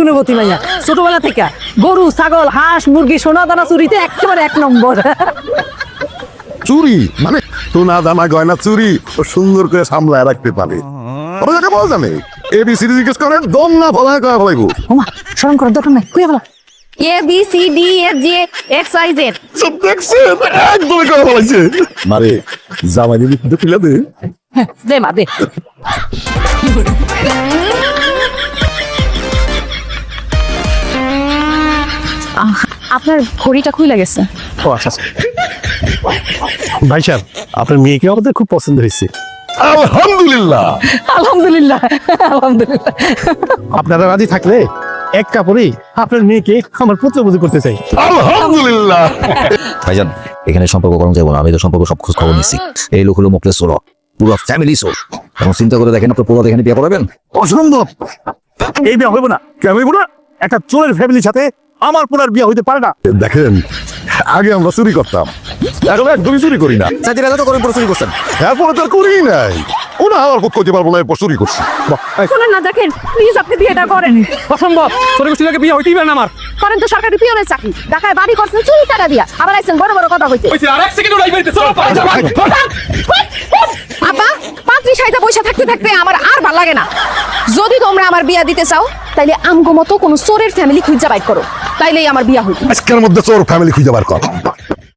গুণবতী মাইয়া, ছোটবেলা থেকে গরু ছাগল হাঁস মুরগি সোনা দানা চুরিতে একেবারে 1 নম্বর। চুরি মানে সোনা দানা গয়না চুরি ও সুন্দর করে সামলায় রাখতে পারে। ওরা যাকে বলা জানে ABCD জিজ্ঞেস করেন দম না ফলায় কয়া ফলাইবো। ওমা শরম করার দরকার নাই, কইয়া বলা A B C D F G X Y Z। সব দেখছেন একদমই কয়া ফলাইছে। মারে জামাই দিবি কিন্তু পিলা দে। দে মা দে। আপনার ঘড়িটা খুলে গেছে। ও আচ্ছা ভাই সাহেব, আপনার মেয়েকে আমাদের খুব পছন্দ হয়েছে। আলহামদুলিল্লাহ। আলহামদুলিল্লাহ আলহামদুলিল্লাহ। আপনারা রাজি থাকলে এক কাপড়েই আপনার মেয়েকে আমার পুত্রবধূ করতে চাই। আলহামদুলিল্লাহ। ভাইজান এখানে সম্পর্ক করা যাবো না, আমি তো সম্পর্ক সব খোঁজ খবর নিচ্ছি। এই লোক হলো মোকলেস সোর, পুরো ফ্যামিলি সোর। এখন চিন্তা করে দেখেন আপনার পুরো এখানে বিয়ে করাবেন। অসম্ভব, এই বিয়ে হইব না। কেন হইব না? একটা চোরের ফ্যামিলির সাথে আমার পুরার বিয়ে হইতে পারে না। দেখেন আগে আমরা চুরি করতাম, এখন একদমই চুরি করি না। চাচিরা তো করে পুরো চুরি করছেন। এরপরে তো আর করি নাই। ওনা আমার পক্ষ হতে পারবো না, এরপর চুরি করছি। শুনুন না, দেখেন প্লিজ আপনি বিয়েটা করেন। অসম্ভব, চোরে গোষ্ঠীর বিয়ে হইতেই পারে না আমার। করেন তো, সরকারি পিয়নের চাকরি, ঢাকায় বাড়ি করছেন চুরি টাকা দিয়া, আবার আইছেন বড় বড় কথা কইতে। আপা 35 পয়সা থাকতে থাকতে আমার আর ভালো লাগে না। যদি তোমরা আমার বিয়া দিতে চাও তাইলে আমগো মতো কোনো চোরের ফ্যামিলি খুঁজা বাইর করো, তাইলেই আমার বিয়া হইবে। আজকের মধ্যে চোর ফ্যামিলি খুঁজে বার কর।